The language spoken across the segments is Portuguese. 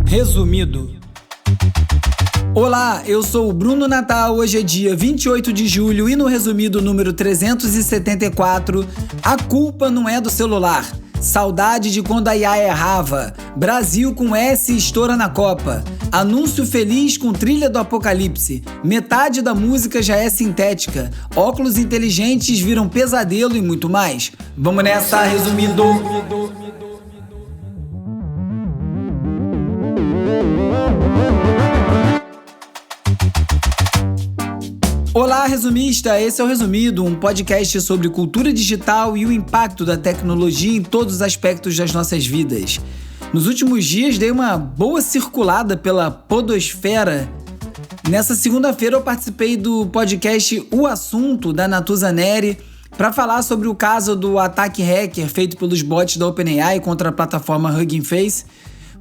Resumido. Olá, eu sou o Bruno Natal, hoje é dia 28 de julho e no resumido número 374, a culpa não é do celular. Saudade de quando a IA errava. Brasil com S estoura na Copa. Anúncio feliz com trilha do apocalipse. Metade da música já é sintética. Óculos inteligentes viram pesadelo e muito mais. Vamos nessa, resumido. Olá, resumista! Esse é o Resumido, um podcast sobre cultura digital e o impacto da tecnologia em todos os aspectos das nossas vidas. Nos últimos dias dei uma boa circulada pela podosfera. Nessa segunda-feira eu participei do podcast O Assunto, da Natuza Neri, para falar sobre o caso do ataque hacker feito pelos bots da OpenAI contra a plataforma Hugging Face.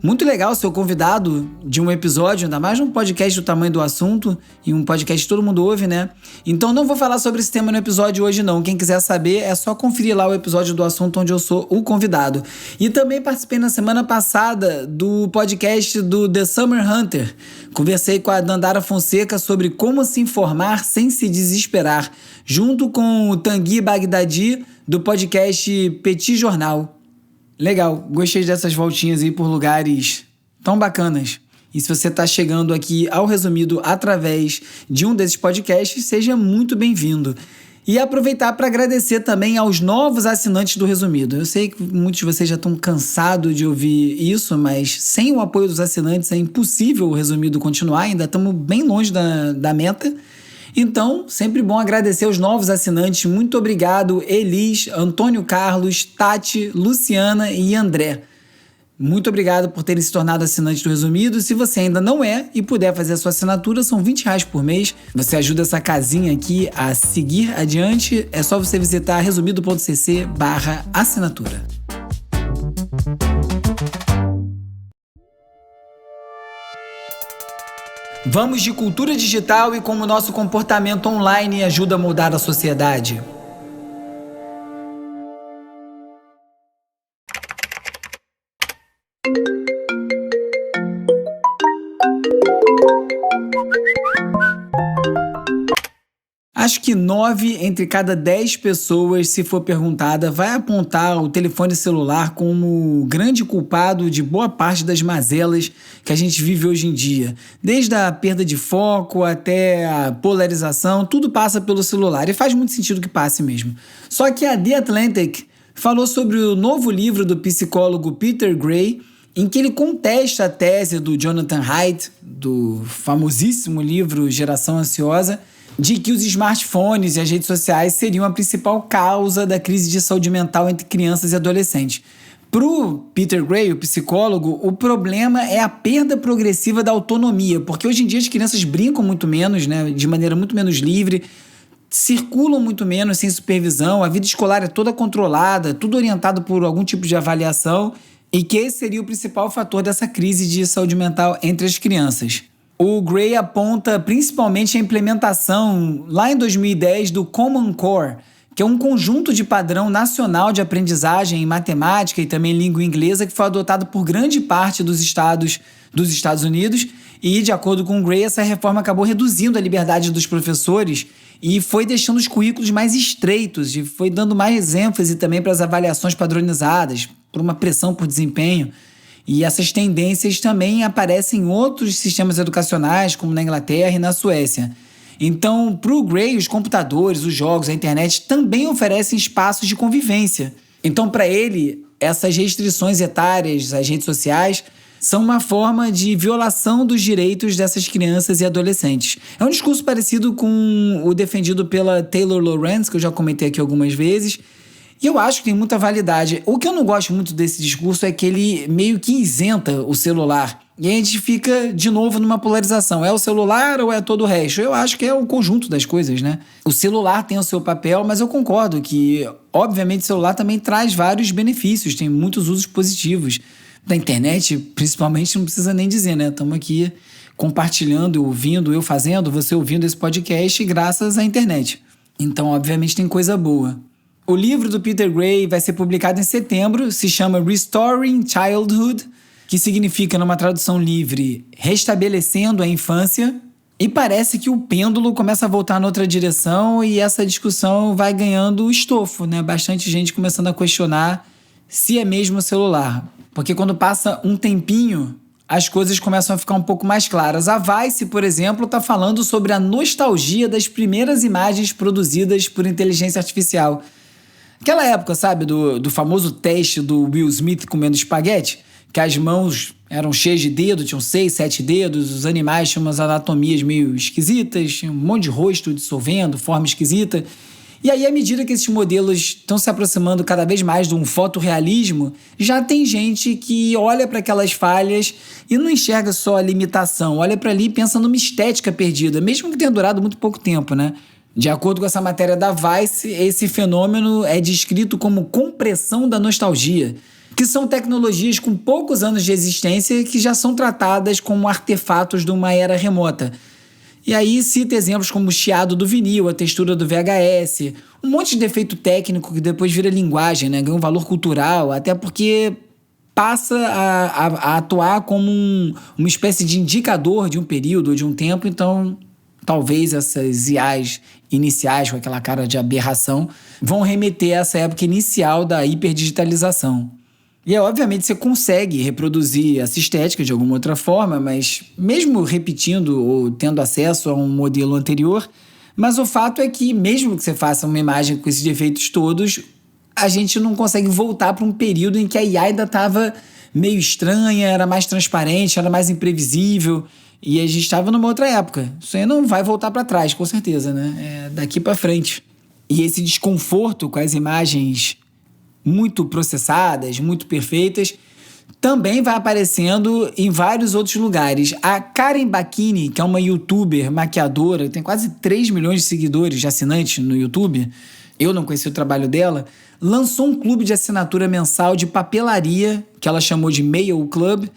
Muito legal ser convidado de um episódio, ainda mais num podcast do tamanho do assunto, e um podcast que todo mundo ouve, né? Então não vou falar sobre esse tema no episódio hoje não. Quem quiser saber é só conferir lá o episódio do assunto onde eu sou o convidado. E também participei na semana passada do podcast do The Summer Hunter. Conversei com a Dandara Fonseca sobre como se informar sem se desesperar, junto com o Tanguy Bagdadi do podcast Petit Jornal. Legal, gostei dessas voltinhas aí por lugares tão bacanas. E se você está chegando aqui ao Resumido através de um desses podcasts, seja muito bem-vindo. E aproveitar para agradecer também aos novos assinantes do Resumido. Eu sei que muitos de vocês já estão cansados de ouvir isso, mas sem o apoio dos assinantes é impossível o Resumido continuar, ainda estamos bem longe da meta. Então, sempre bom agradecer aos novos assinantes. Muito obrigado, Elis, Antônio Carlos, Tati, Luciana e André. Muito obrigado por terem se tornado assinantes do Resumido. Se você ainda não é e puder fazer a sua assinatura, são R$20 por mês. Você ajuda essa casinha aqui a seguir adiante. É só você visitar resumido.cc/assinatura. Vamos de cultura digital e como nosso comportamento online ajuda a mudar a sociedade. Acho que 9 entre cada 10 pessoas, se for perguntada, vai apontar o telefone celular como o grande culpado de boa parte das mazelas que a gente vive hoje em dia. Desde a perda de foco até a polarização, tudo passa pelo celular e faz muito sentido que passe mesmo. Só que a The Atlantic falou sobre o novo livro do psicólogo Peter Gray, em que ele contesta a tese do Jonathan Haidt, do famosíssimo livro Geração Ansiosa, de que os smartphones e as redes sociais seriam a principal causa da crise de saúde mental entre crianças e adolescentes. Para o Peter Gray, o psicólogo, o problema é a perda progressiva da autonomia, porque hoje em dia as crianças brincam muito menos, né, de maneira muito menos livre, circulam muito menos sem supervisão, a vida escolar é toda controlada, tudo orientado por algum tipo de avaliação, e que esse seria o principal fator dessa crise de saúde mental entre as crianças. O Gray aponta principalmente a implementação, lá em 2010, do Common Core, que é um conjunto de padrão nacional de aprendizagem em matemática e também língua inglesa que foi adotado por grande parte dos Estados Unidos e, de acordo com o Gray, essa reforma acabou reduzindo a liberdade dos professores e foi deixando os currículos mais estreitos e foi dando mais ênfase também para as avaliações padronizadas, por uma pressão por desempenho. E essas tendências também aparecem em outros sistemas educacionais, como na Inglaterra e na Suécia. Então, para o Gray, os computadores, os jogos, a internet também oferecem espaços de convivência. Então, para ele, essas restrições etárias às redes sociais são uma forma de violação dos direitos dessas crianças e adolescentes. É um discurso parecido com o defendido pela Taylor Lorenz, que eu já comentei aqui algumas vezes, e eu acho que tem muita validade. O que eu não gosto muito desse discurso é que ele meio que isenta o celular. E a gente fica, de novo, numa polarização. É o celular ou é todo o resto? Eu acho que é o conjunto das coisas, né? O celular tem o seu papel, mas eu concordo que, obviamente, o celular também traz vários benefícios, tem muitos usos positivos. Da internet, principalmente, não precisa nem dizer, né? Estamos aqui compartilhando, ouvindo, eu fazendo, você ouvindo esse podcast graças à internet. Então, obviamente, tem coisa boa. O livro do Peter Gray vai ser publicado em setembro, se chama Restoring Childhood, que que significa, numa tradução livre, restabelecendo a infância, e parece que o pêndulo começa a voltar noutra direção e essa discussão vai ganhando estofo, né? Bastante gente começando a questionar se é mesmo o celular. Porque quando passa um tempinho, as coisas começam a ficar um pouco mais claras. A Vice, por exemplo, está falando sobre a nostalgia das primeiras imagens produzidas por inteligência artificial. Aquela época, sabe, do famoso teste do Will Smith comendo espaguete, que as mãos eram cheias de dedos, tinham 6, 7 dedos, os animais tinham umas anatomias meio esquisitas, tinha um monte de rosto dissolvendo, forma esquisita. E aí, à medida que esses modelos estão se aproximando cada vez mais de um fotorrealismo, já tem gente que olha para aquelas falhas e não enxerga só a limitação, olha para ali e pensa numa estética perdida, mesmo que tenha durado muito pouco tempo, né? De acordo com essa matéria da Vice, esse fenômeno é descrito como compressão da nostalgia, que são tecnologias com poucos anos de existência que já são tratadas como artefatos de uma era remota. E aí cita exemplos como o chiado do vinil, a textura do VHS, um monte de defeito técnico que depois vira linguagem, né? Ganha um valor cultural, até porque passa a atuar como uma espécie de indicador de um período ou de um tempo. Então, talvez essas IAs iniciais com aquela cara de aberração vão remeter a essa época inicial da hiperdigitalização. E obviamente você consegue reproduzir essa estética de alguma outra forma, mas mesmo repetindo ou tendo acesso a um modelo anterior, mas o fato é que mesmo que você faça uma imagem com esses defeitos todos, a gente não consegue voltar para um período em que a IA ainda estava meio estranha, era mais transparente, era mais imprevisível, e a gente estava numa outra época. Isso aí não vai voltar para trás, com certeza, né? É daqui para frente. E esse desconforto com as imagens muito processadas, muito perfeitas, também vai aparecendo em vários outros lugares. A Karen Bacchini, que é uma youtuber maquiadora, tem quase 3 milhões de seguidores, de assinantes no YouTube, eu não conheci o trabalho dela, lançou um clube de assinatura mensal de papelaria, que ela chamou de Mail Club,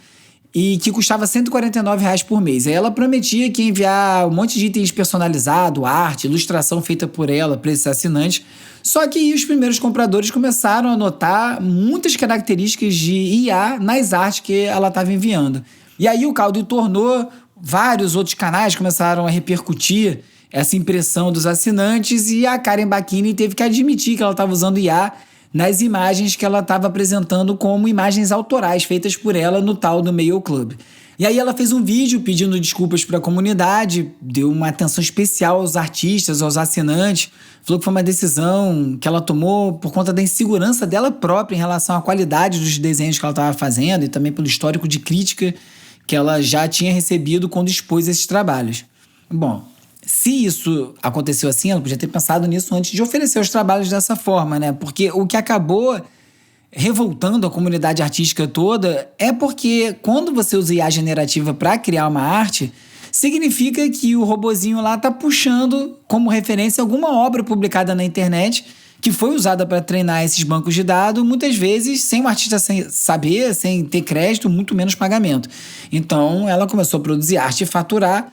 e que custava R$ 149 por mês. Aí ela prometia que ia enviar um monte de itens personalizados, arte, ilustração feita por ela para esses assinantes. Só que os primeiros compradores começaram a notar muitas características de IA nas artes que ela estava enviando. E aí o caldo tornou, vários outros canais começaram a repercutir essa impressão dos assinantes e a Karen Bacchini teve que admitir que ela estava usando IA nas imagens que ela estava apresentando como imagens autorais feitas por ela no tal do Mail Club. E aí ela fez um vídeo pedindo desculpas para a comunidade, deu uma atenção especial aos artistas, aos assinantes, falou que foi uma decisão que ela tomou por conta da insegurança dela própria em relação à qualidade dos desenhos que ela estava fazendo e também pelo histórico de crítica que ela já tinha recebido quando expôs esses trabalhos. Bom, se isso aconteceu assim, ela podia ter pensado nisso antes de oferecer os trabalhos dessa forma, né? Porque o que acabou revoltando a comunidade artística toda é porque quando você usa IA generativa para criar uma arte, significa que o robozinho lá está puxando como referência alguma obra publicada na internet que foi usada para treinar esses bancos de dados, muitas vezes sem o artista saber, sem ter crédito, muito menos pagamento. Então ela começou a produzir arte e faturar,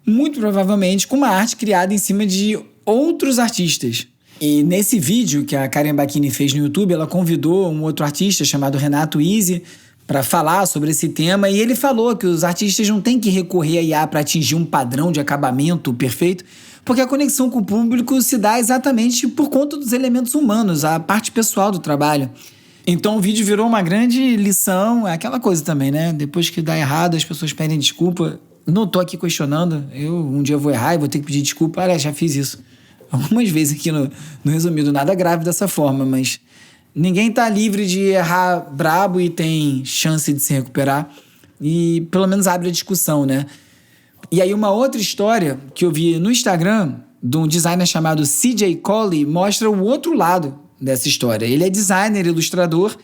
muito provavelmente com uma arte criada em cima de outros artistas. E nesse vídeo que a Karen Bacchini fez no YouTube, ela convidou um outro artista chamado Renato Easy para falar sobre esse tema, e ele falou que os artistas não têm que recorrer a IA para atingir um padrão de acabamento perfeito, porque a conexão com o público se dá exatamente por conta dos elementos humanos, a parte pessoal do trabalho. Então o vídeo virou uma grande lição, é aquela coisa também, né? Depois que dá errado, as pessoas pedem desculpa. Não tô aqui questionando, um dia vou errar e vou ter que pedir desculpa. Aliás, já fiz isso algumas vezes aqui no Resumido, nada grave dessa forma, mas ninguém tá livre de errar brabo e tem chance de se recuperar, e pelo menos abre a discussão, né? E aí uma outra história que eu vi no Instagram de um designer chamado CJ Coley mostra o outro lado dessa história. Ele é designer, ilustrador,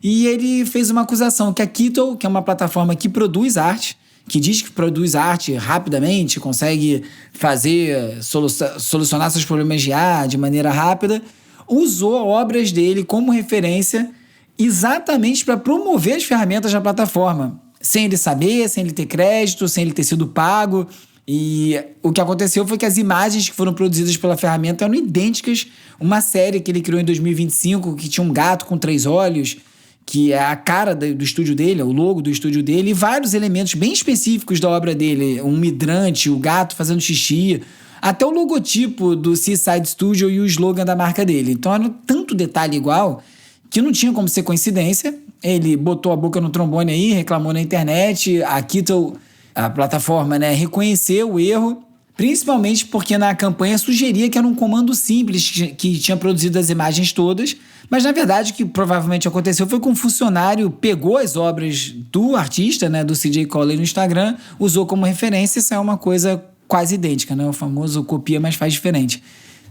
e ele fez uma acusação que a Kittl, que é uma plataforma que produz arte, que diz que produz arte rapidamente, consegue fazer, solucionar seus problemas de IA de maneira rápida, usou obras dele como referência exatamente para promover as ferramentas da plataforma, sem ele saber, sem ele ter crédito, sem ele ter sido pago. E o que aconteceu foi que as imagens que foram produzidas pela ferramenta eram idênticas a uma série que ele criou em 2025, que tinha um gato com 3 olhos, que é a cara do estúdio dele, o logo do estúdio dele, e vários elementos bem específicos da obra dele. Um hidrante, o gato fazendo xixi, até o logotipo do Seaside Studio e o slogan da marca dele. Então era tanto detalhe igual que não tinha como ser coincidência. Ele botou a boca no trombone aí, reclamou na internet, a Kittle, a plataforma, né, reconheceu o erro, principalmente porque na campanha sugeria que era um comando simples que tinha produzido as imagens todas, mas na verdade o que provavelmente aconteceu foi que um funcionário pegou as obras do artista, né, do CJ Coley no Instagram, usou como referência e saiu uma coisa quase idêntica, né, o famoso copia, mas faz diferente.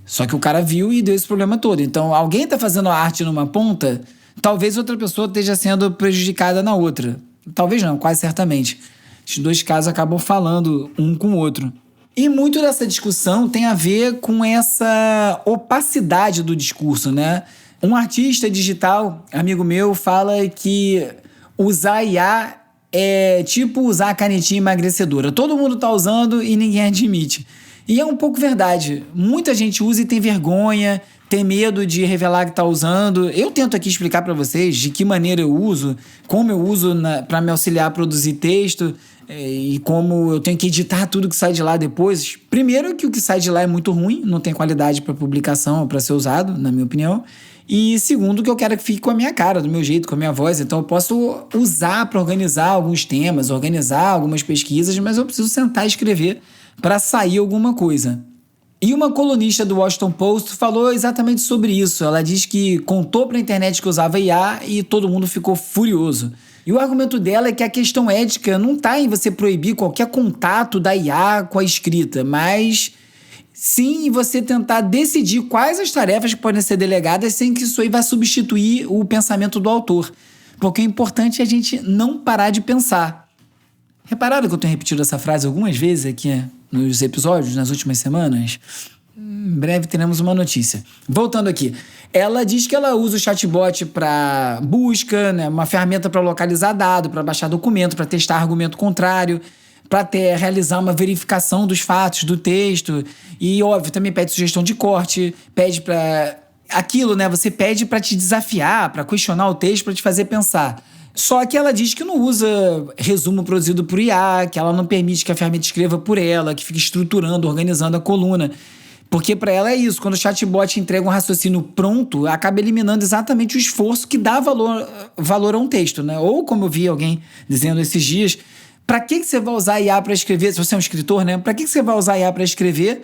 Só que o cara viu e deu esse problema todo. Então, alguém está fazendo a arte numa ponta, talvez outra pessoa esteja sendo prejudicada na outra. Talvez não, quase certamente. Os dois casos acabam falando um com o outro. E muito dessa discussão tem a ver com essa opacidade do discurso, né? Um artista digital, amigo meu, fala que usar IA é tipo usar a canetinha emagrecedora. Todo mundo tá usando e ninguém admite. E é um pouco verdade. Muita gente usa e tem vergonha, tem medo de revelar que tá usando. Eu tento aqui explicar para vocês de que maneira eu uso, como eu uso para me auxiliar a produzir texto e como eu tenho que editar tudo que sai de lá depois. Primeiro que o que sai de lá é muito ruim, não tem qualidade para publicação, para ser usado, na minha opinião. E segundo, que eu quero que fique com a minha cara, do meu jeito, com a minha voz. Então eu posso usar para organizar alguns temas, organizar algumas pesquisas, mas eu preciso sentar e escrever para sair alguma coisa. E uma colunista do Washington Post falou exatamente sobre isso. Ela diz que contou para a internet que usava IA e todo mundo ficou furioso. E o argumento dela é que a questão ética não está em você proibir qualquer contato da IA com a escrita, mas sim em você tentar decidir quais as tarefas que podem ser delegadas sem que isso aí vá substituir o pensamento do autor. Porque o importante é a gente não parar de pensar. Repararam que eu tenho repetido essa frase algumas vezes aqui nos episódios, nas últimas semanas? Em breve teremos uma notícia. Voltando aqui. Ela diz que ela usa o chatbot para busca, né, uma ferramenta para localizar dado, para baixar documento, para testar argumento contrário, para realizar uma verificação dos fatos do texto. E, óbvio, também pede sugestão de corte, pede para aquilo, né? Você pede para te desafiar, para questionar o texto, para te fazer pensar. Só que ela diz que não usa resumo produzido por IA, que ela não permite que a ferramenta escreva por ela, que fique estruturando, organizando a coluna. Porque para ela é isso, quando o chatbot entrega um raciocínio pronto, acaba eliminando exatamente o esforço que dá valor a um texto, né? Ou, como eu vi alguém dizendo esses dias, para que você vai usar IA para escrever, se você é um escritor, né? Para que você vai usar IA para escrever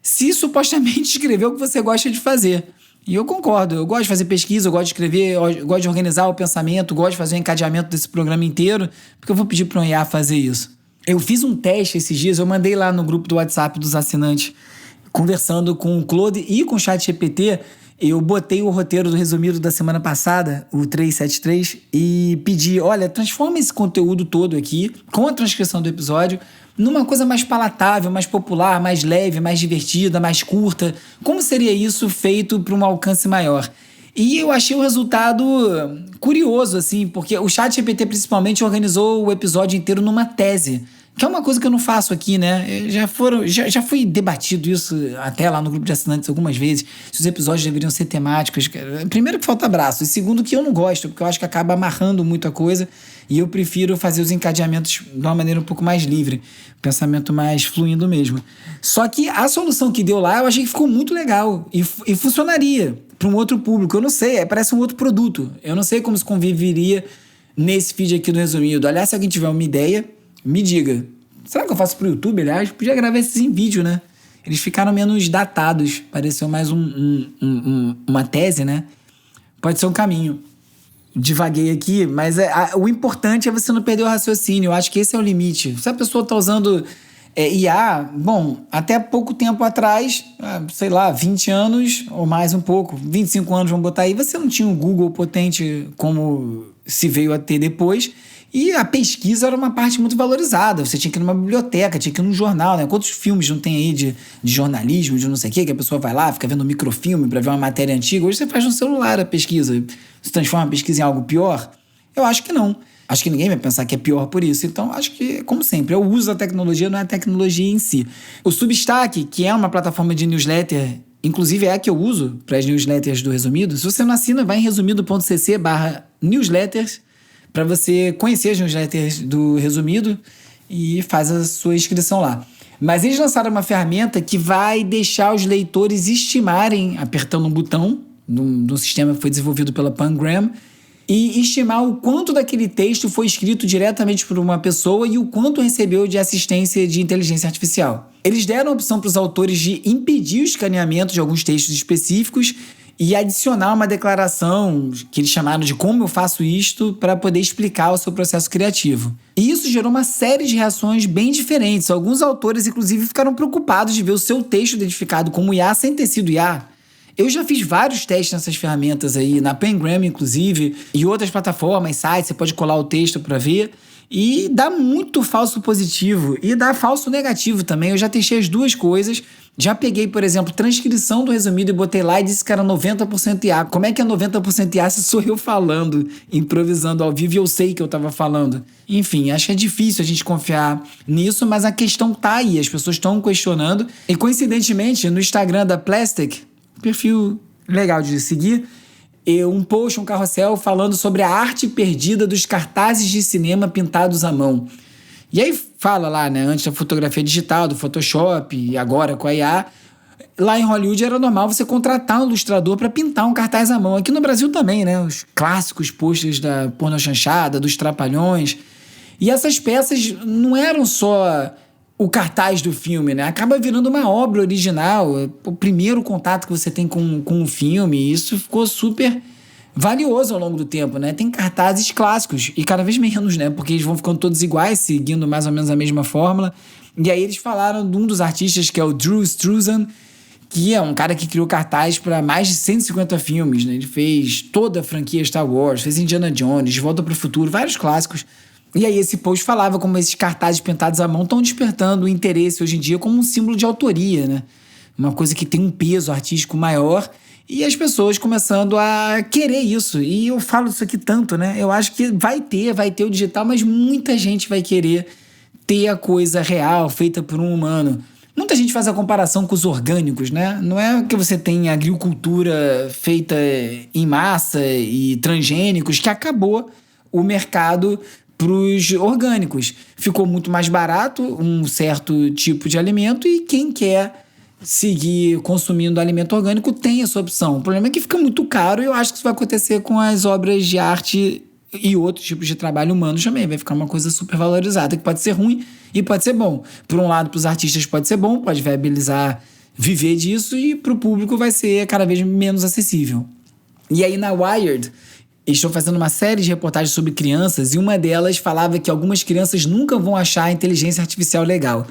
se supostamente escrever o que você gosta de fazer? E eu concordo, eu gosto de fazer pesquisa, eu gosto de escrever, eu gosto de organizar o pensamento, gosto de fazer o encadeamento desse programa inteiro, porque eu vou pedir para um IA fazer isso. Eu fiz um teste esses dias, eu mandei lá no grupo do WhatsApp dos assinantes, conversando com o Claude e com o ChatGPT, eu botei o roteiro do resumido da semana passada, o 373, e pedi, olha, transforma esse conteúdo todo aqui, com a transcrição do episódio, numa coisa mais palatável, mais popular, mais leve, mais divertida, mais curta. Como seria isso feito para um alcance maior? E eu achei o resultado curioso, assim, porque o ChatGPT principalmente organizou o episódio inteiro numa tese, que é uma coisa que eu não faço aqui, né? Já foi debatido isso até lá no grupo de assinantes algumas vezes, se os episódios deveriam ser temáticos. Primeiro que falta braço, e segundo que eu não gosto, porque eu acho que acaba amarrando muita coisa e eu prefiro fazer os encadeamentos de uma maneira um pouco mais livre, pensamento mais fluindo mesmo. Só que a solução que deu lá, eu achei que ficou muito legal e funcionaria para um outro público. Eu não sei, parece um outro produto. Eu não sei como se conviveria nesse feed aqui do resumido. Aliás, se alguém tiver uma ideia, me diga. Será que eu faço pro YouTube, aliás? Podia gravar esses em vídeo, né? Eles ficaram menos datados. Pareceu mais uma tese, né? Pode ser um caminho. Divaguei aqui, mas o importante é você não perder o raciocínio. Eu acho que esse é o limite. Se a pessoa tá usando IA, bom, até pouco tempo atrás, sei lá, 20 anos ou mais um pouco, 25 anos, vamos botar aí, você não tinha um Google potente como se veio a ter depois. E a pesquisa era uma parte muito valorizada. Você tinha que ir numa biblioteca, tinha que ir num jornal, né? Quantos filmes não tem aí de jornalismo, de não sei o quê, que a pessoa vai lá, fica vendo um microfilme para ver uma matéria antiga. Hoje você faz no celular a pesquisa. Você transforma a pesquisa em algo pior? Eu acho que não. Acho que ninguém vai pensar que é pior por isso. Então, acho que, como sempre, eu uso a tecnologia, não é a tecnologia em si. O Substack, que é uma plataforma de newsletter inclusive é a que eu uso para as newsletters do Resumido. Se você não assina, vai em resumido.cc/newsletters para você conhecer as newsletters do Resumido e faz a sua inscrição lá. Mas eles lançaram uma ferramenta que vai deixar os leitores estimarem, apertando um botão, num sistema que foi desenvolvido pela Pangram, e estimar o quanto daquele texto foi escrito diretamente por uma pessoa e o quanto recebeu de assistência de inteligência artificial. Eles deram a opção para os autores de impedir o escaneamento de alguns textos específicos e adicionar uma declaração que eles chamaram de como eu faço isto para poder explicar o seu processo criativo. E isso gerou uma série de reações bem diferentes. Alguns autores, inclusive, ficaram preocupados de ver o seu texto identificado como IA sem ter sido IA. Eu já fiz vários testes nessas ferramentas aí, na Pengram, inclusive, e outras plataformas, sites, você pode colar o texto para ver. E dá muito falso positivo e dá falso negativo também. Eu já testei as duas coisas. Já peguei, por exemplo, transcrição do Resumido e botei lá e disse que era 90% IA. Como é que é 90% IA se sou eu falando, improvisando ao vivo e eu sei que eu estava falando? Enfim, acho que é difícil a gente confiar nisso, mas a questão tá aí. As pessoas estão questionando. E coincidentemente, no Instagram da Plastic, perfil legal de seguir, um post, um carrossel falando sobre a arte perdida dos cartazes de cinema pintados à mão. E aí fala lá, né, antes da fotografia digital, do Photoshop, e agora com a IA, lá em Hollywood era normal você contratar um ilustrador para pintar um cartaz à mão. Aqui no Brasil também, né, os clássicos posters da porno chanchada, dos Trapalhões. E essas peças não eram só o cartaz do filme, né? Acaba virando uma obra original, o primeiro contato que você tem com o filme, e isso ficou super valioso ao longo do tempo, né? Tem cartazes clássicos, e cada vez menos, né? Porque eles vão ficando todos iguais, seguindo mais ou menos a mesma fórmula. E aí eles falaram de um dos artistas, que é o Drew Struzan, que é um cara que criou cartaz para mais de 150 filmes, né? Ele fez toda a franquia Star Wars, fez Indiana Jones, De Volta para o Futuro, vários clássicos. E aí esse post falava como esses cartazes pintados à mão estão despertando o interesse hoje em dia como um símbolo de autoria, né? Uma coisa que tem um peso artístico maior e as pessoas começando a querer isso. E eu falo isso aqui tanto, né? Eu acho que vai ter o digital, mas muita gente vai querer ter a coisa real, feita por um humano. Muita gente faz a comparação com os orgânicos, né? Não é que você tem agricultura feita em massa e transgênicos que acabou o mercado para os orgânicos. Ficou muito mais barato um certo tipo de alimento e quem quer seguir consumindo alimento orgânico tem essa opção. O problema é que fica muito caro e eu acho que isso vai acontecer com as obras de arte e outros tipos de trabalho humano também. Vai ficar uma coisa super valorizada, que pode ser ruim e pode ser bom. Por um lado, para os artistas pode ser bom, pode viabilizar viver disso, e para o público vai ser cada vez menos acessível. E aí na Wired, eles estão fazendo uma série de reportagens sobre crianças e uma delas falava que algumas crianças nunca vão achar a inteligência artificial legal.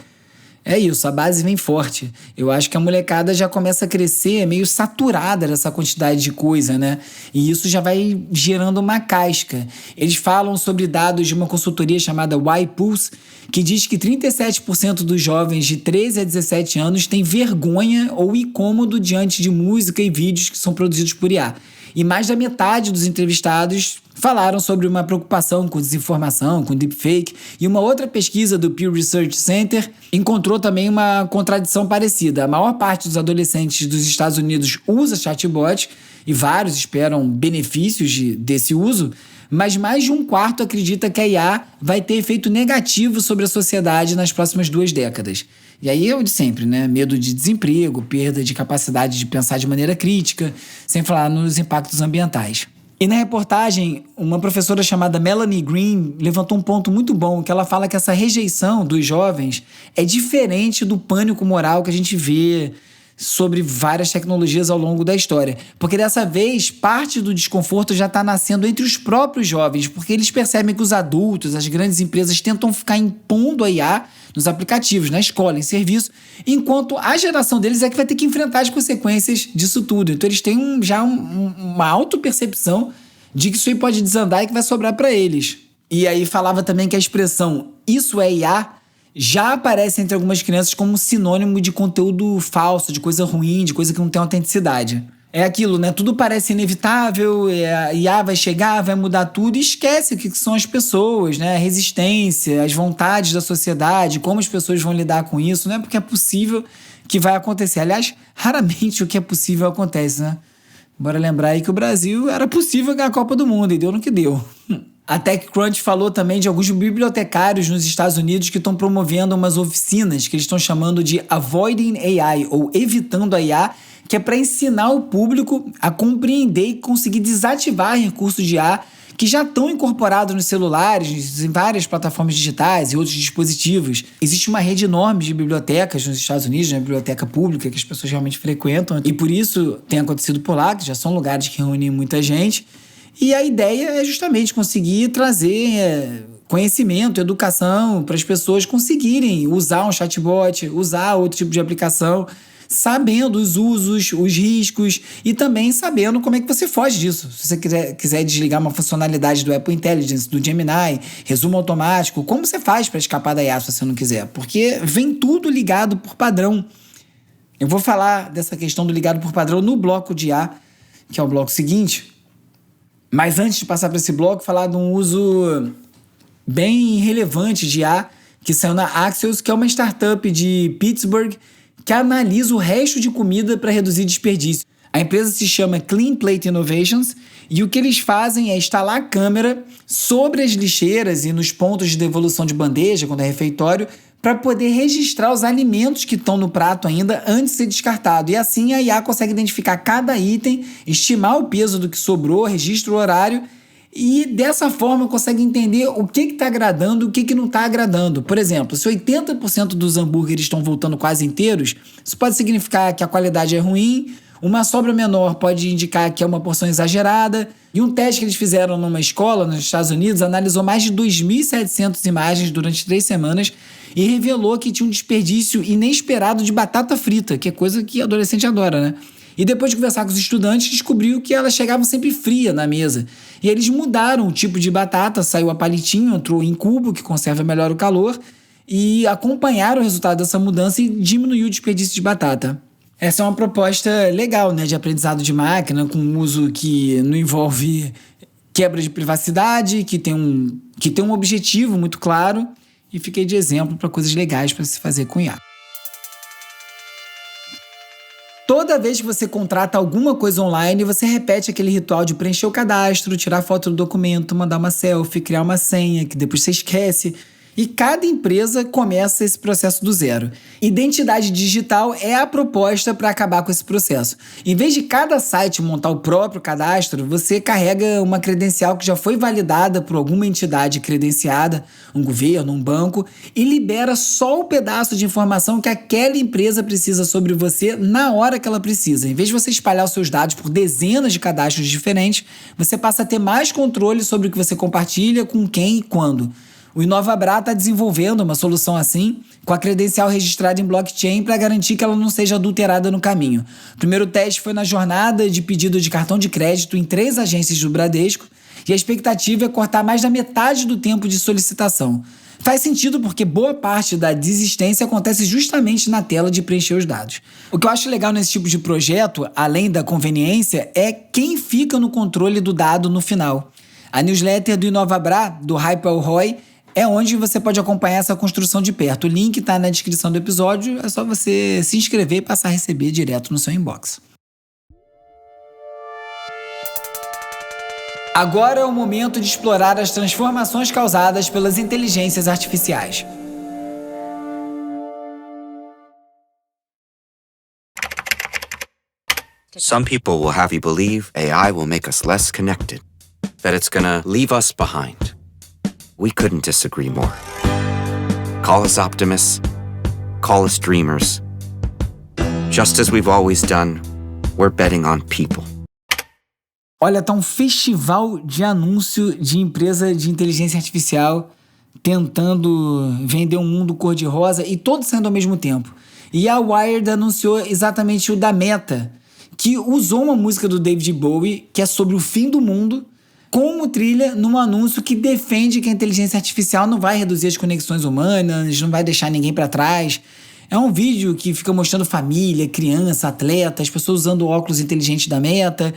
É isso, a base vem forte. Eu acho que a molecada já começa a crescer meio saturada dessa quantidade de coisa, né? E isso já vai gerando uma casca. Eles falam sobre dados de uma consultoria chamada Y-Pulse, que diz que 37% dos jovens de 13 a 17 anos têm vergonha ou incômodo diante de música e vídeos que são produzidos por IA. E mais da metade dos entrevistados falaram sobre uma preocupação com desinformação, com deepfake. E uma outra pesquisa do Pew Research Center encontrou também uma contradição parecida. A maior parte dos adolescentes dos Estados Unidos usa chatbot e vários esperam benefícios desse uso, mas mais de um quarto acredita que a IA vai ter efeito negativo sobre a sociedade nas próximas 2 décadas. E aí é o de sempre, né? Medo de desemprego, perda de capacidade de pensar de maneira crítica, sem falar nos impactos ambientais. E na reportagem, uma professora chamada Melanie Green levantou um ponto muito bom, que ela fala que essa rejeição dos jovens é diferente do pânico moral que a gente vê sobre várias tecnologias ao longo da história. Porque dessa vez, parte do desconforto já está nascendo entre os próprios jovens, porque eles percebem que os adultos, as grandes empresas tentam ficar impondo a IA nos aplicativos, na escola, em serviço, enquanto a geração deles é que vai ter que enfrentar as consequências disso tudo. Então eles têm uma autopercepção de que isso aí pode desandar e que vai sobrar para eles. E aí falava também que a expressão "isso é IA" já aparece entre algumas crianças como sinônimo de conteúdo falso, de coisa ruim, de coisa que não tem autenticidade. É aquilo, né? Tudo parece inevitável, a IA vai chegar, vai mudar tudo e esquece o que são as pessoas, né? A resistência, as vontades da sociedade, como as pessoas vão lidar com isso, né? Porque é possível que vai acontecer. Aliás, raramente o que é possível acontece, né? Bora lembrar aí que o Brasil era possível ganhar a Copa do Mundo e deu no que deu. A TechCrunch falou também de alguns bibliotecários nos Estados Unidos que estão promovendo umas oficinas que eles estão chamando de Avoiding AI, ou Evitando a IA, que é para ensinar o público a compreender e conseguir desativar recursos de IA que já estão incorporados nos celulares, em várias plataformas digitais e outros dispositivos. Existe uma rede enorme de bibliotecas nos Estados Unidos, né? Biblioteca pública, que as pessoas realmente frequentam, e por isso tem acontecido por lá, que já são lugares que reúnem muita gente. E a ideia é justamente conseguir trazer conhecimento, educação para as pessoas conseguirem usar um chatbot, usar outro tipo de aplicação, sabendo os usos, os riscos e também sabendo como é que você foge disso. Se você quiser desligar uma funcionalidade do Apple Intelligence, do Gemini, resumo automático, como você faz para escapar da IA se você não quiser? Porque vem tudo ligado por padrão. Eu vou falar dessa questão do ligado por padrão no bloco de IA, que é o bloco seguinte. Mas antes de passar para esse bloco, falar de um uso bem relevante de IA que saiu na Axios, que é uma startup de Pittsburgh que analisa o resto de comida para reduzir desperdício. A empresa se chama Clean Plate Innovations e o que eles fazem é instalar a câmera sobre as lixeiras e nos pontos de devolução de bandeja, quando é refeitório, para poder registrar os alimentos que estão no prato ainda antes de ser descartado. E assim a IA consegue identificar cada item, estimar o peso do que sobrou, registra o horário e dessa forma consegue entender o que está agradando e o que não está agradando. Por exemplo, se 80% dos hambúrgueres estão voltando quase inteiros, isso pode significar que a qualidade é ruim, uma sobra menor pode indicar que é uma porção exagerada. E um teste que eles fizeram numa escola nos Estados Unidos analisou mais de 2.700 imagens durante 3 semanas e revelou que tinha um desperdício inesperado de batata frita, que é coisa que adolescente adora, né? E depois de conversar com os estudantes, descobriu que elas chegavam sempre fria na mesa. E eles mudaram o tipo de batata, saiu a palitinho, entrou em cubo, que conserva melhor o calor, e acompanharam o resultado dessa mudança e diminuiu o desperdício de batata. Essa é uma proposta legal, né, de aprendizado de máquina, com um uso que não envolve quebra de privacidade, que tem um objetivo muito claro, e fiquei de exemplo para coisas legais para se fazer com IA. Toda vez que você contrata alguma coisa online, você repete aquele ritual de preencher o cadastro, tirar foto do documento, mandar uma selfie, criar uma senha, que depois você esquece. E cada empresa começa esse processo do zero. Identidade digital é a proposta para acabar com esse processo. Em vez de cada site montar o próprio cadastro, você carrega uma credencial que já foi validada por alguma entidade credenciada, um governo, um banco, e libera só o pedaço de informação que aquela empresa precisa sobre você na hora que ela precisa. Em vez de você espalhar os seus dados por dezenas de cadastros diferentes, você passa a ter mais controle sobre o que você compartilha, com quem e quando. O InovaBrá está desenvolvendo uma solução assim, com a credencial registrada em blockchain para garantir que ela não seja adulterada no caminho. O primeiro teste foi na jornada de pedido de cartão de crédito em 3 agências do Bradesco e a expectativa é cortar mais da metade do tempo de solicitação. Faz sentido porque boa parte da desistência acontece justamente na tela de preencher os dados. O que eu acho legal nesse tipo de projeto, além da conveniência, é quem fica no controle do dado no final. A newsletter do InovaBrá, do Hyper Roy, é onde você pode acompanhar essa construção de perto. O link está na descrição do episódio, é só você se inscrever e passar a receber direto no seu inbox. Agora é o momento de explorar as transformações causadas pelas inteligências artificiais. Some people will have you believe AI will make us less connected, that it's gonna leave us behind. We couldn't disagree more. Call us optimists, call us dreamers. Just as we've always done, we're betting on people. Olha, tá um festival de anúncio de empresa de inteligência artificial tentando vender um mundo cor-de-rosa e todos saindo ao mesmo tempo. E a Wired anunciou exatamente o da Meta, que usou uma música do David Bowie, que é sobre o fim do mundo, como trilha num anúncio que defende que a inteligência artificial não vai reduzir as conexões humanas, não vai deixar ninguém para trás. É um vídeo que fica mostrando família, criança, atleta, as pessoas usando óculos inteligentes da Meta.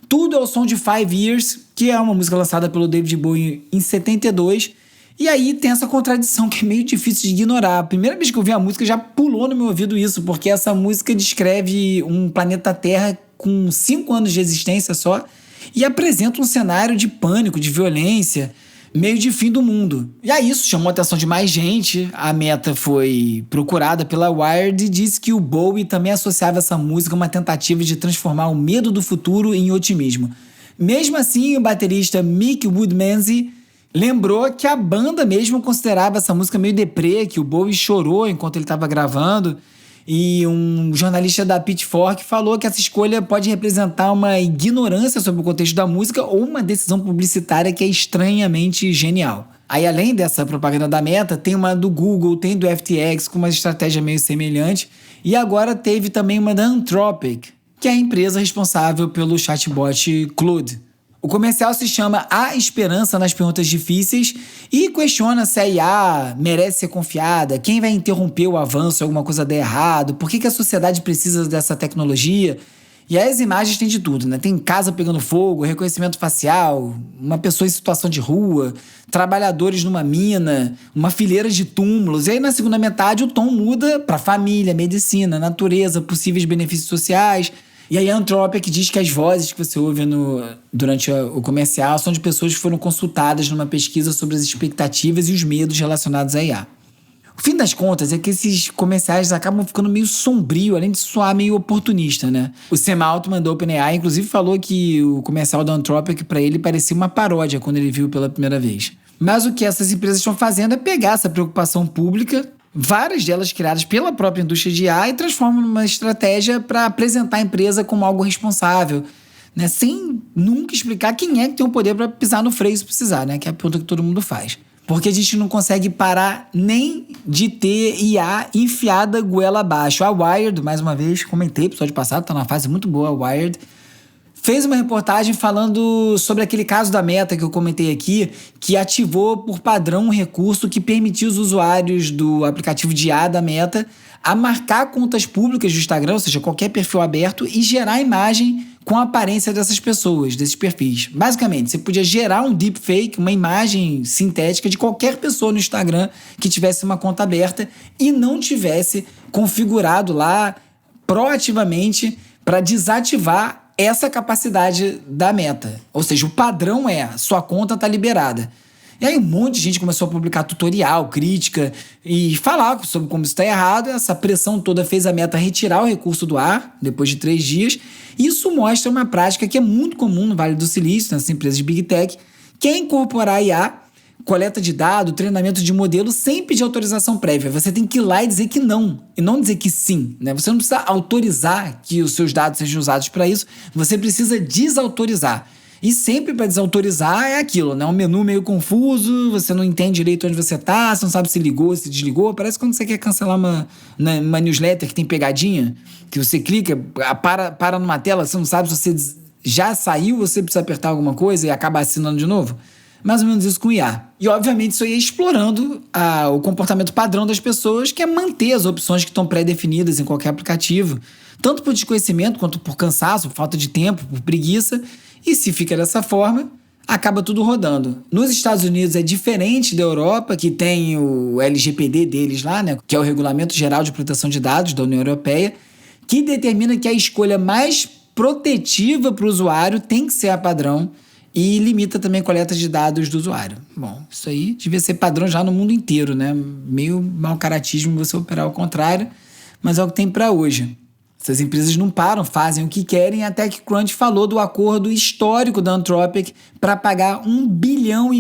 Tudo ao som de 5 Years, que é uma música lançada pelo David Bowie em 72. E aí tem essa contradição que é meio difícil de ignorar. A primeira vez que eu vi a música já pulou no meu ouvido isso, porque essa música descreve um planeta Terra com 5 anos de existência só e apresenta um cenário de pânico, de violência, meio de fim do mundo. E aí isso chamou a atenção de mais gente. A Meta foi procurada pela Wired e disse que o Bowie também associava essa música a uma tentativa de transformar o medo do futuro em otimismo. Mesmo assim, o baterista Mick Woodmansey lembrou que a banda mesmo considerava essa música meio deprê, que o Bowie chorou enquanto ele estava gravando. E um jornalista da Pitchfork falou que essa escolha pode representar uma ignorância sobre o contexto da música ou uma decisão publicitária que é estranhamente genial. Aí, além dessa propaganda da Meta, tem uma do Google, tem do FTX com uma estratégia meio semelhante. E agora teve também uma da Anthropic, que é a empresa responsável pelo chatbot Claude. O comercial se chama A Esperança nas Perguntas Difíceis e questiona se a IA merece ser confiada, quem vai interromper o avanço se alguma coisa der errado, por que a sociedade precisa dessa tecnologia. E aí as imagens tem de tudo, né? Tem casa pegando fogo, reconhecimento facial, uma pessoa em situação de rua, trabalhadores numa mina, uma fileira de túmulos. E aí na segunda metade o tom muda para família, medicina, natureza, possíveis benefícios sociais. E aí a Anthropic diz que as vozes que você ouve durante o comercial são de pessoas que foram consultadas numa pesquisa sobre as expectativas e os medos relacionados à IA. O fim das contas é que esses comerciais acabam ficando meio sombrio, além de soar meio oportunista, né? O Sam Altman da OpenAI, inclusive, falou que o comercial da Anthropic para ele parecia uma paródia quando ele viu pela primeira vez. Mas o que essas empresas estão fazendo é pegar essa preocupação pública, várias delas criadas pela própria indústria de IA, e transformam numa estratégia para apresentar a empresa como algo responsável, né? Sem nunca explicar quem é que tem o poder para pisar no freio se precisar, né? Que é a pergunta que todo mundo faz. Porque a gente não consegue parar nem de ter IA enfiada goela abaixo. A Wired, mais uma vez, comentei no episódio passado, tá numa fase muito boa a Wired, fez uma reportagem falando sobre aquele caso da Meta que eu comentei aqui, que ativou por padrão um recurso que permitia os usuários do aplicativo de IA da Meta a marcar contas públicas do Instagram, ou seja, qualquer perfil aberto, e gerar imagem com a aparência dessas pessoas, desses perfis. Basicamente, você podia gerar um deepfake, uma imagem sintética de qualquer pessoa no Instagram que tivesse uma conta aberta e não tivesse configurado lá proativamente para desativar essa capacidade da Meta. Ou seja, o padrão é, sua conta está liberada. E aí um monte de gente começou a publicar tutorial, crítica e falar sobre como isso está errado. Essa pressão toda fez a Meta retirar o recurso do ar depois de 3 dias. Isso mostra uma prática que é muito comum no Vale do Silício, nessas empresas de Big Tech, que é incorporar a IA, coleta de dados, treinamento de modelo sem pedir autorização prévia. Você tem que ir lá e dizer que não, e não dizer que sim, né? Você não precisa autorizar que os seus dados sejam usados para isso, você precisa desautorizar. E sempre para desautorizar é aquilo, né? Um menu meio confuso, você não entende direito onde você tá, você não sabe se ligou, se desligou. Parece quando você quer cancelar uma newsletter que tem pegadinha, que você clica, para numa tela, você não sabe se você já saiu, você precisa apertar alguma coisa e acaba assinando de novo. Mais ou menos isso com IA. E, obviamente, isso aí é explorando o comportamento padrão das pessoas, que é manter as opções que estão pré-definidas em qualquer aplicativo, tanto por desconhecimento quanto por cansaço, por falta de tempo, por preguiça. E se fica dessa forma, acaba tudo rodando. Nos Estados Unidos é diferente da Europa, que tem o LGPD deles lá, né, que é o Regulamento Geral de Proteção de Dados da União Europeia, que determina que a escolha mais protetiva para o usuário tem que ser a padrão e limita também a coleta de dados do usuário. Bom, isso aí devia ser padrão já no mundo inteiro, né? Meio mau caratismo você operar ao contrário, mas é o que tem para hoje. Essas empresas não param, fazem o que querem, até que Crunch falou do acordo histórico da Anthropic para pagar $1,5 bilhão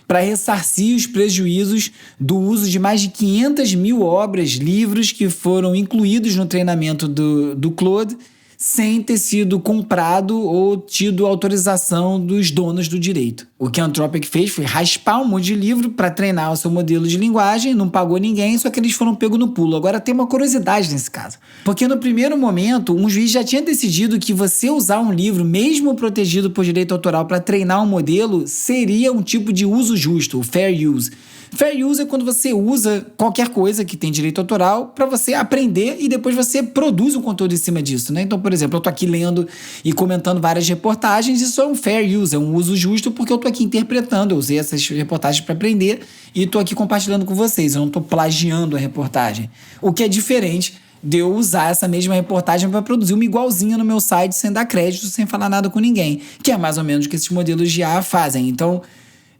para ressarcir os prejuízos do uso de mais de 500 mil obras, livros que foram incluídos no treinamento do Claude, sem ter sido comprado ou tido autorização dos donos do direito. O que a Anthropic fez foi raspar um monte de livro para treinar o seu modelo de linguagem, não pagou ninguém, só que eles foram pegos no pulo. Agora tem uma curiosidade nesse caso, porque no primeiro momento um juiz já tinha decidido que você usar um livro, mesmo protegido por direito autoral, para treinar um modelo, seria um tipo de uso justo, o fair use. Fair use é quando você usa qualquer coisa que tem direito autoral para você aprender e depois você produz um conteúdo em cima disso, né? Então, por exemplo, eu tô aqui lendo e comentando várias reportagens, isso é um fair use, é um uso justo porque eu tô tô aqui interpretando, eu usei essas reportagens para aprender e tô aqui compartilhando com vocês, eu não tô plagiando a reportagem. O que é diferente de eu usar essa mesma reportagem para produzir uma igualzinha no meu site sem dar crédito, sem falar nada com ninguém, que é mais ou menos o que esses modelos de IA fazem. Então,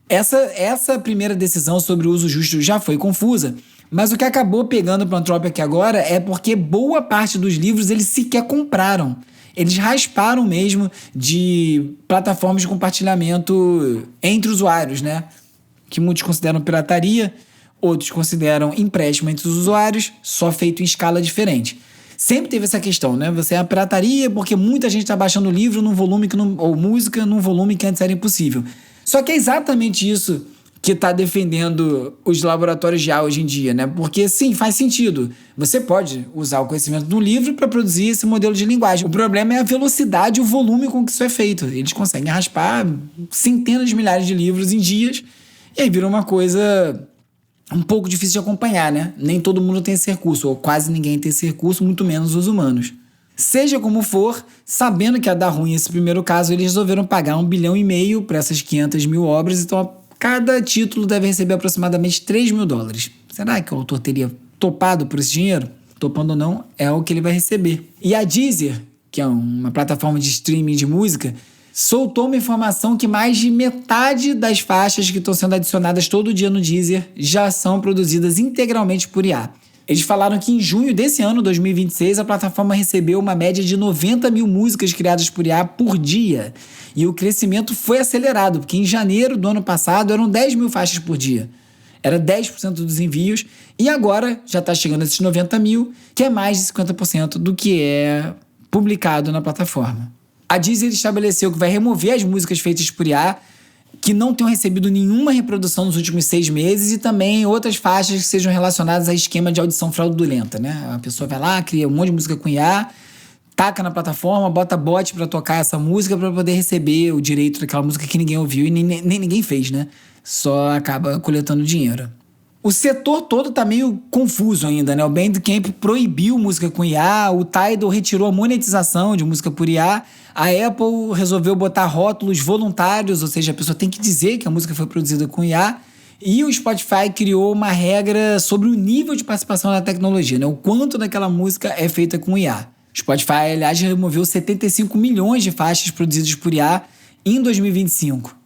essa primeira decisão sobre o uso justo já foi confusa, mas o que acabou pegando para o Anthropic agora é porque boa parte dos livros eles sequer compraram. Eles rasparam mesmo de plataformas de compartilhamento entre usuários, né? Que muitos consideram pirataria, outros consideram empréstimo entre os usuários, só feito em escala diferente. Sempre teve essa questão, né? Você é a pirataria porque muita gente está baixando livro num volume ou música num volume que antes era impossível. Só que é exatamente isso que está defendendo os laboratórios de IA hoje em dia, né? Porque, sim, faz sentido. Você pode usar o conhecimento do livro para produzir esse modelo de linguagem. O problema é a velocidade e o volume com que isso é feito. Eles conseguem raspar centenas de milhares de livros em dias e aí vira uma coisa um pouco difícil de acompanhar, né? Nem todo mundo tem esse recurso, ou quase ninguém tem esse recurso, muito menos os humanos. Seja como for, sabendo que ia dar ruim esse primeiro caso, eles resolveram pagar 1,5 bilhão para essas 500 mil obras, então cada título deve receber aproximadamente $3 mil. Será que o autor teria topado por esse dinheiro? Topando ou não, é o que ele vai receber. E a Deezer, que é uma plataforma de streaming de música, soltou uma informação que mais de metade das faixas que estão sendo adicionadas todo dia no Deezer já são produzidas integralmente por IA. Eles falaram que em junho desse ano, 2026, a plataforma recebeu uma média de 90 mil músicas criadas por IA por dia. E o crescimento foi acelerado, porque em janeiro do ano passado eram 10 mil faixas por dia. Era 10% dos envios e agora já está chegando a esses 90 mil, que é mais de 50% do que é publicado na plataforma. A Deezer estabeleceu que vai remover as músicas feitas por IA que não tenham recebido nenhuma reprodução nos últimos 6 meses e também outras faixas que sejam relacionadas a esquema de audição fraudulenta, né? A pessoa vai lá, cria um monte de música com IA, taca na plataforma, bota bot pra tocar essa música pra poder receber o direito daquela música que ninguém ouviu e nem ninguém fez, né? Só acaba coletando dinheiro. O setor todo tá meio confuso ainda, né? O Bandcamp proibiu música com IA, o Tidal retirou a monetização de música por IA, a Apple resolveu botar rótulos voluntários, ou seja, a pessoa tem que dizer que a música foi produzida com IA, e o Spotify criou uma regra sobre o nível de participação na tecnologia, né? O quanto daquela música é feita com IA. O Spotify, aliás, removeu 75 milhões de faixas produzidas por IA em 2025.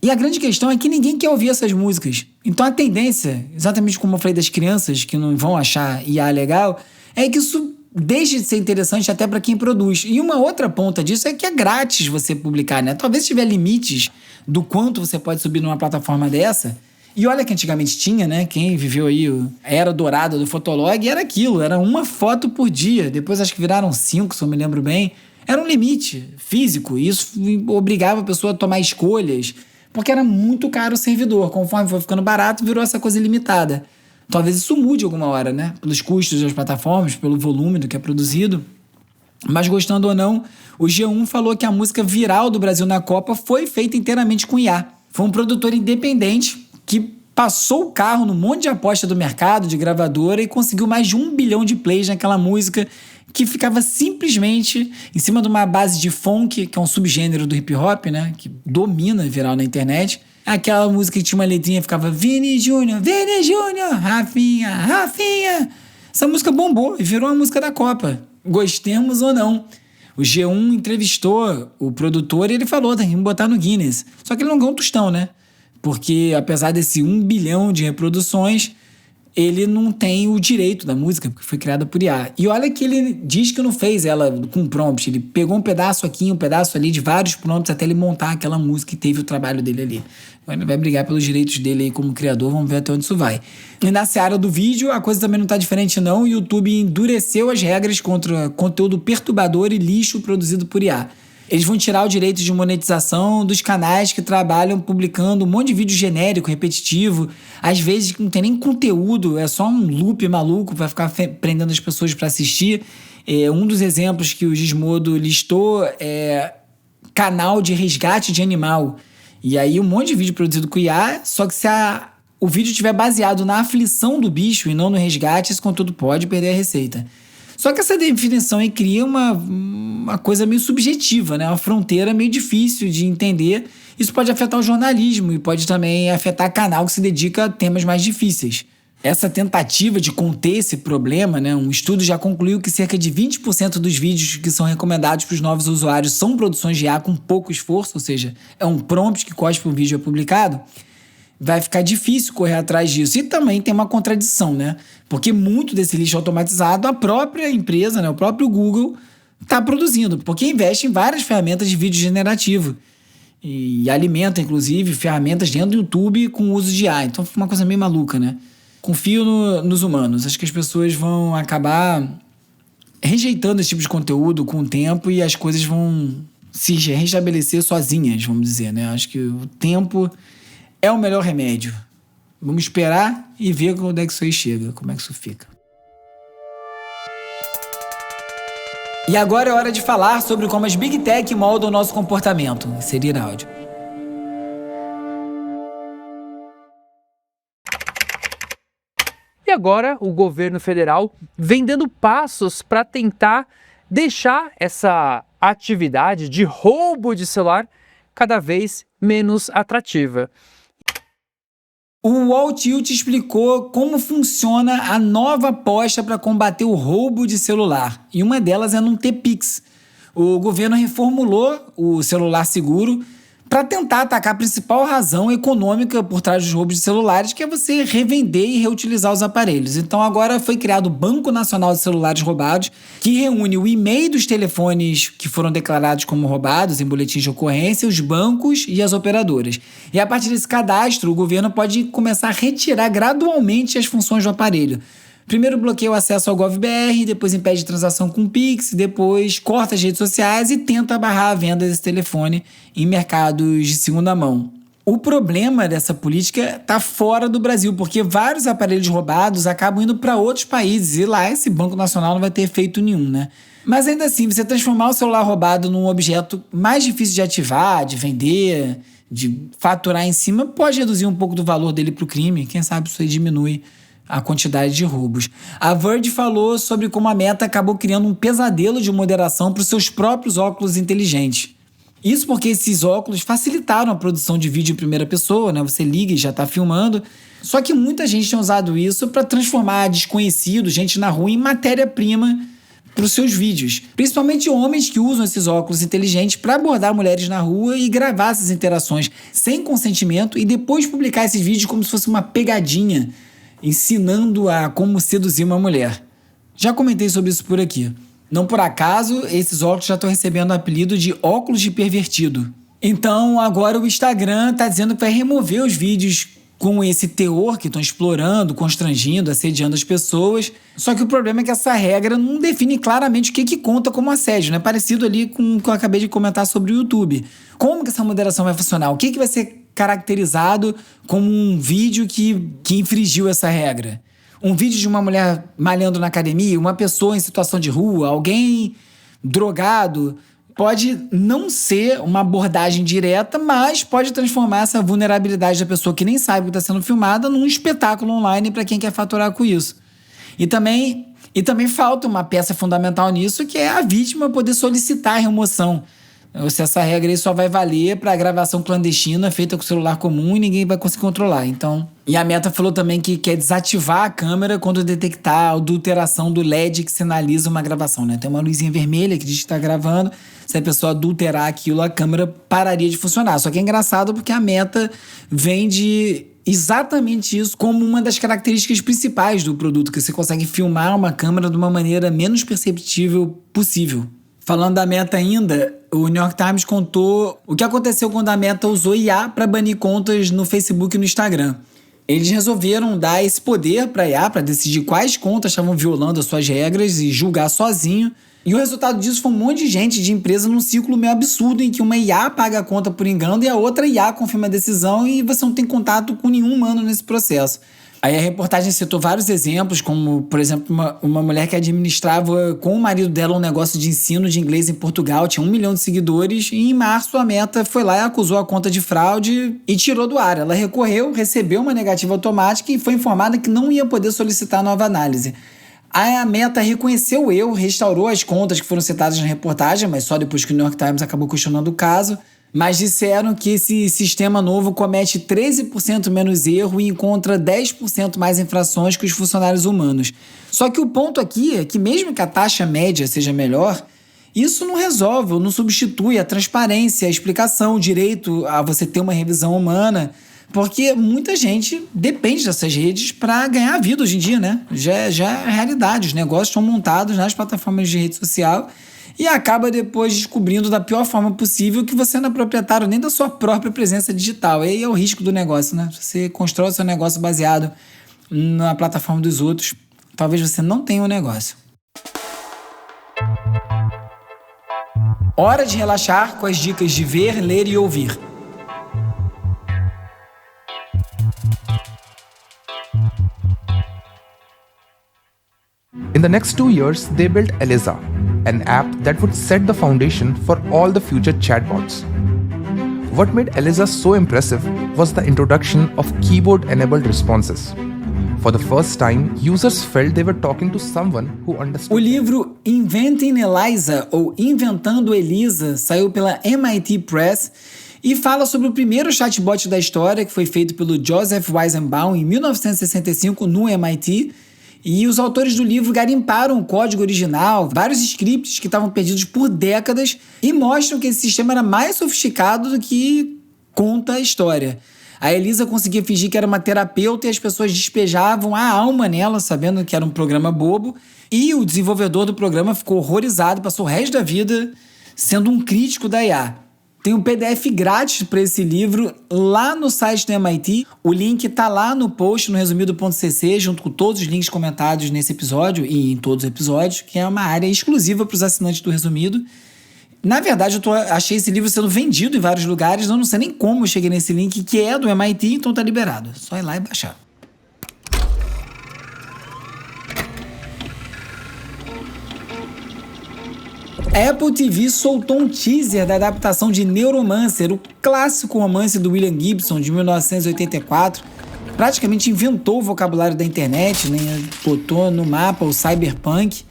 E a grande questão é que ninguém quer ouvir essas músicas. Então a tendência, exatamente como eu falei das crianças que não vão achar IA legal, é que isso deixe de ser interessante até para quem produz. E uma outra ponta disso é que é grátis você publicar, né? Talvez tiver limites do quanto você pode subir numa plataforma dessa. E olha que antigamente tinha, né? Quem viveu aí a era dourada do Fotolog era aquilo, era uma foto por dia. Depois acho que viraram 5, se eu me lembro bem. Era um limite físico e isso obrigava a pessoa a tomar escolhas, porque era muito caro o servidor. Conforme foi ficando barato, virou essa coisa ilimitada. Talvez isso mude alguma hora, né? Pelos custos das plataformas, pelo volume do que é produzido. Mas gostando ou não, o G1 falou que a música viral do Brasil na Copa foi feita inteiramente com IA. Foi um produtor independente que passou o carro no monte de aposta do mercado, de gravadora, e conseguiu mais de 1 bilhão de plays naquela música que ficava simplesmente em cima de uma base de funk, que é um subgênero do hip hop, né? Que domina viral na internet. Aquela música que tinha uma letrinha, ficava Vini Júnior, Rafinha, Rafinha. Essa música bombou e virou uma música da Copa. Gostemos ou não. O G1 entrevistou o produtor e ele falou, tem que me botar no Guinness. Só que ele não ganhou um tostão, né? Porque apesar desse 1 bilhão de reproduções, ele não tem o direito da música, porque foi criada por IA. E olha que ele diz que não fez ela com prompt. Ele pegou um pedaço aqui, um pedaço ali, de vários prompts, até ele montar aquela música e teve o trabalho dele ali. Ele vai brigar pelos direitos dele aí como criador, vamos ver até onde isso vai. E na seara do vídeo, a coisa também não tá diferente não. O YouTube endureceu as regras contra conteúdo perturbador e lixo produzido por IA. Eles vão tirar o direito de monetização dos canais que trabalham publicando um monte de vídeo genérico, repetitivo, às vezes que não tem nem conteúdo, é só um loop maluco para ficar prendendo as pessoas para assistir. Um dos exemplos que o Gizmodo listou é canal de resgate de animal. E aí um monte de vídeo produzido com IA, só que se o vídeo estiver baseado na aflição do bicho e não no resgate, esse conteúdo pode perder a receita. Só que essa definição aí cria uma coisa meio subjetiva, né? Uma fronteira meio difícil de entender. Isso pode afetar o jornalismo e pode também afetar canal que se dedica a temas mais difíceis. Essa tentativa de conter esse problema, né? Um estudo já concluiu que cerca de 20% dos vídeos que são recomendados para os novos usuários são produções de IA com pouco esforço, ou seja, é um prompt que cospe o vídeo é publicado. Vai ficar difícil correr atrás disso. E também tem uma contradição, né? Porque muito desse lixo automatizado, a própria empresa, né? O próprio Google está produzindo, porque investe em várias ferramentas de vídeo generativo. E alimenta, inclusive, ferramentas dentro do YouTube com o uso de IA. Então fica uma coisa meio maluca, né? Confio nos humanos. Acho que as pessoas vão acabar rejeitando esse tipo de conteúdo com o tempo e as coisas vão se restabelecer sozinhas, vamos dizer, né? Acho que o tempo é o melhor remédio. Vamos esperar e ver quando é que isso aí chega, como é que isso fica. E agora é hora de falar sobre como as Big Tech moldam o nosso comportamento. Inserir áudio. E agora o governo federal vem dando passos para tentar deixar essa atividade de roubo de celular cada vez menos atrativa. O Wall Tilt explicou como funciona a nova aposta para combater o roubo de celular. E uma delas é não ter Pix. O governo reformulou o celular seguro para tentar atacar a principal razão econômica por trás dos roubos de celulares, que é você revender e reutilizar os aparelhos. Então agora foi criado o Banco Nacional de Celulares Roubados, que reúne o e-mail dos telefones que foram declarados como roubados em boletins de ocorrência, os bancos e as operadoras. E a partir desse cadastro, o governo pode começar a retirar gradualmente as funções do aparelho. Primeiro bloqueia o acesso ao GovBR, depois impede transação com Pix, depois corta as redes sociais e tenta barrar a venda desse telefone em mercados de segunda mão. O problema dessa política está fora do Brasil, porque vários aparelhos roubados acabam indo para outros países e lá esse Banco Nacional não vai ter efeito nenhum, né? Mas ainda assim, você transformar o celular roubado num objeto mais difícil de ativar, de vender, de faturar em cima, pode reduzir um pouco do valor dele para o crime. Quem sabe isso aí diminui a quantidade de roubos. A Verge falou sobre como a Meta acabou criando um pesadelo de moderação para os seus próprios óculos inteligentes. Isso porque esses óculos facilitaram a produção de vídeo em primeira pessoa, né? Você liga e já está filmando. Só que muita gente tem usado isso para transformar desconhecidos, gente na rua, em matéria-prima para os seus vídeos. Principalmente homens que usam esses óculos inteligentes para abordar mulheres na rua e gravar essas interações sem consentimento e depois publicar esses vídeos como se fosse uma pegadinha, ensinando a como seduzir uma mulher. Já comentei sobre isso por aqui. Não por acaso, esses óculos já estão recebendo o apelido de óculos de pervertido. Então, agora o Instagram está dizendo que vai remover os vídeos com esse teor que estão explorando, constrangindo, assediando as pessoas. Só que o problema é que essa regra não define claramente o que conta como assédio, né? Parecido ali com o que eu acabei de comentar sobre o YouTube. Como que essa moderação vai funcionar? O que vai ser caracterizado como um vídeo que infringiu essa regra? Um vídeo de uma mulher malhando na academia, uma pessoa em situação de rua, alguém drogado, pode não ser uma abordagem direta, mas pode transformar essa vulnerabilidade da pessoa que nem sabe o que está sendo filmada num espetáculo online para quem quer faturar com isso. E também falta uma peça fundamental nisso, que é a vítima poder solicitar a remoção. Se essa regra aí só vai valer para gravação clandestina feita com celular comum e ninguém vai conseguir controlar. Então, e a Meta falou também que quer desativar a câmera quando detectar a adulteração do LED que sinaliza uma gravação, né? Tem uma luzinha vermelha que diz que está gravando. Se a pessoa adulterar aquilo, a câmera pararia de funcionar. Só que é engraçado porque a Meta vende exatamente isso como uma das características principais do produto, que você consegue filmar uma câmera de uma maneira menos perceptível possível. Falando da Meta ainda, o New York Times contou o que aconteceu quando a Meta usou IA para banir contas no Facebook e no Instagram. Eles resolveram dar esse poder para a IA, para decidir quais contas estavam violando as suas regras e julgar sozinho. E o resultado disso foi um monte de gente de empresa num ciclo meio absurdo em que uma IA paga a conta por engano e a outra IA confirma a decisão e você não tem contato com nenhum humano nesse processo. Aí a reportagem citou vários exemplos, como, por exemplo, uma mulher que administrava com o marido dela um negócio de ensino de inglês em Portugal, tinha 1 milhão de seguidores, e em março a Meta foi lá e acusou a conta de fraude e tirou do ar. Ela recorreu, recebeu uma negativa automática e foi informada que não ia poder solicitar nova análise. A Meta reconheceu o erro, restaurou as contas que foram citadas na reportagem, mas só depois que o New York Times acabou questionando o caso. Mas disseram que esse sistema novo comete 13% menos erro e encontra 10% mais infrações que os funcionários humanos. Só que o ponto aqui é que mesmo que a taxa média seja melhor, isso não resolve ou não substitui a transparência, a explicação, o direito a você ter uma revisão humana, porque muita gente depende dessas redes para ganhar vida hoje em dia, né? Já é realidade, os negócios estão montados nas plataformas de rede social e acaba depois descobrindo da pior forma possível que você não é proprietário nem da sua própria presença digital. E aí é o risco do negócio, né? Você constrói o seu negócio baseado na plataforma dos outros, talvez você não tenha um negócio. Hora de relaxar com as dicas de ver, ler e ouvir. In the next 2 years, they built Eliza, an app that would set the foundation for all the future chatbots. What made Eliza so impressive was the introduction of keyboard-enabled responses. For the first time, users felt they were talking to someone who understood. O livro Inventing Eliza, ou Inventando Elisa, saiu pela MIT Press e fala sobre o primeiro chatbot da história, que foi feito pelo Joseph Weizenbaum em 1965 no MIT. E os autores do livro garimparam o código original, vários scripts que estavam perdidos por décadas, e mostram que esse sistema era mais sofisticado do que conta a história. A Elisa conseguia fingir que era uma terapeuta e as pessoas despejavam a alma nela, sabendo que era um programa bobo. E o desenvolvedor do programa ficou horrorizado, passou o resto da vida sendo um crítico da IA. Tem um PDF grátis para esse livro lá no site do MIT. O link está lá no post, no resumido.cc, junto com todos os links comentados nesse episódio e em todos os episódios, que é uma área exclusiva para os assinantes do Resumido. Na verdade, achei esse livro sendo vendido em vários lugares, eu não sei nem como eu cheguei nesse link, que é do MIT, então tá liberado. Só ir lá e baixar. A Apple TV soltou um teaser da adaptação de Neuromancer, o clássico romance do William Gibson, de 1984. Praticamente inventou o vocabulário da internet, né? Botou no mapa o cyberpunk.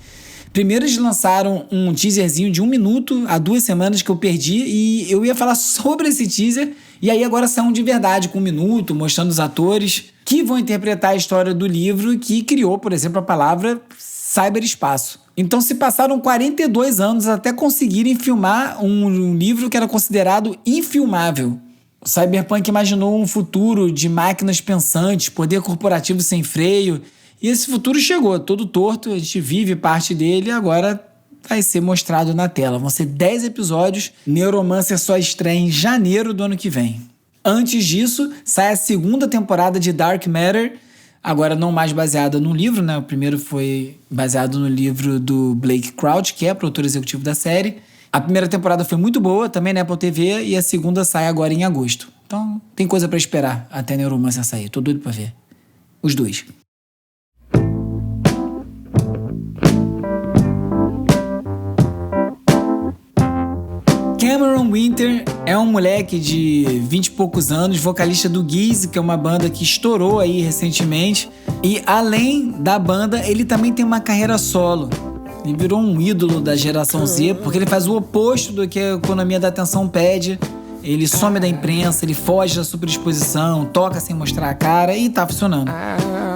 Primeiro eles lançaram um teaserzinho de 1 minuto há 2 semanas que eu perdi e eu ia falar sobre esse teaser e aí agora saiu um de verdade com 1 minuto, mostrando os atores que vão interpretar a história do livro que criou, por exemplo, a palavra cyberespaço. Então se passaram 42 anos até conseguirem filmar um livro que era considerado infilmável. O Cyberpunk imaginou um futuro de máquinas pensantes, poder corporativo sem freio. E esse futuro chegou, todo torto, a gente vive parte dele e agora vai ser mostrado na tela. Vão ser 10 episódios, Neuromancer só estreia em janeiro do ano que vem. Antes disso, sai a 2ª temporada de Dark Matter, agora não mais baseada no livro, né? O primeiro foi baseado no livro do Blake Crouch, que é produtor executivo da série. A primeira temporada foi muito boa, também na Apple TV, e a segunda sai agora em agosto. Então, tem coisa pra esperar até Neuromancer sair. Tô doido pra ver. Os dois. Cameron Winter é um moleque de 20 e poucos anos, vocalista do Geese, que é uma banda que estourou aí recentemente. E além da banda, ele também tem uma carreira solo. Ele virou um ídolo da geração Z, porque ele faz o oposto do que a economia da atenção pede. Ele some da imprensa, ele foge da superexposição, toca sem mostrar a cara e tá funcionando.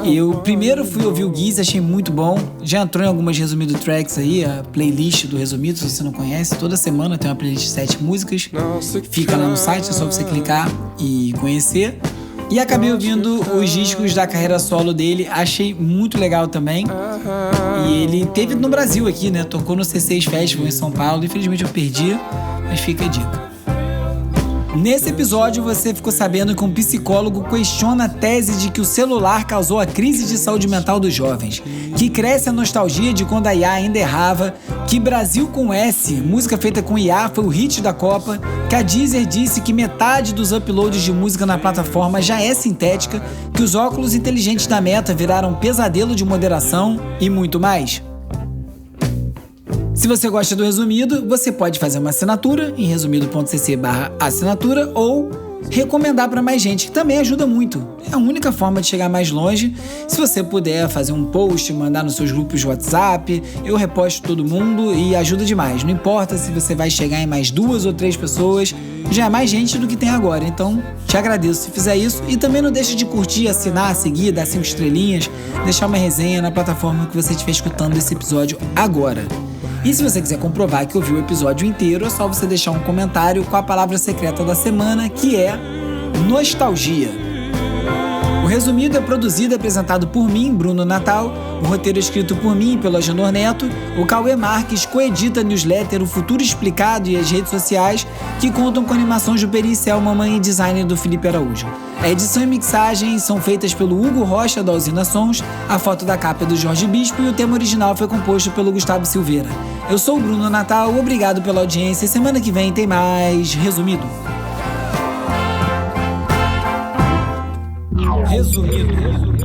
Eu primeiro fui ouvir o Geese, achei muito bom. Já entrou em algumas Resumido Tracks aí, a playlist do Resumido, se você não conhece. Toda semana tem uma playlist de 7 músicas. Fica lá no site, é só você clicar e conhecer. E acabei ouvindo os discos da carreira solo dele, achei muito legal também. E ele teve no Brasil aqui, né? Tocou no C6 Festival em São Paulo. Infelizmente eu perdi, mas fica a dica. Nesse episódio, você ficou sabendo que um psicólogo questiona a tese de que o celular causou a crise de saúde mental dos jovens, que cresce a nostalgia de quando a IA ainda errava, que Brasil com S, música feita com IA, foi o hit da Copa, que a Deezer disse que metade dos uploads de música na plataforma já é sintética, que os óculos inteligentes da Meta viraram um pesadelo de moderação e muito mais. Se você gosta do Resumido, você pode fazer uma assinatura em resumido.cc/assinatura ou recomendar para mais gente, que também ajuda muito. É a única forma de chegar mais longe. Se você puder fazer um post, mandar nos seus grupos de WhatsApp, eu reposto todo mundo e ajuda demais. Não importa se você vai chegar em mais 2 ou 3 pessoas, já é mais gente do que tem agora. Então, te agradeço se fizer isso. E também não deixe de curtir, assinar, seguir, dar 5 estrelinhas, deixar uma resenha na plataforma que você estiver escutando esse episódio agora. E se você quiser comprovar que ouviu o episódio inteiro, é só você deixar um comentário com a palavra secreta da semana, que é nostalgia. O Resumido é produzido e apresentado por mim, Bruno Natal. O roteiro é escrito por mim e pelo Agenor Neto. O Cauê Marques coedita a newsletter O Futuro Explicado e as redes sociais, que contam com animações do Pericial Mamãe e design do Felipe Araújo. A edição e mixagem são feitas pelo Hugo Rocha, da Usina Sons, a foto da capa é do Jorge Bispo e o tema original foi composto pelo Gustavo Silveira. Eu sou o Bruno Natal, obrigado pela audiência e semana que vem tem mais Resumido. Resumido.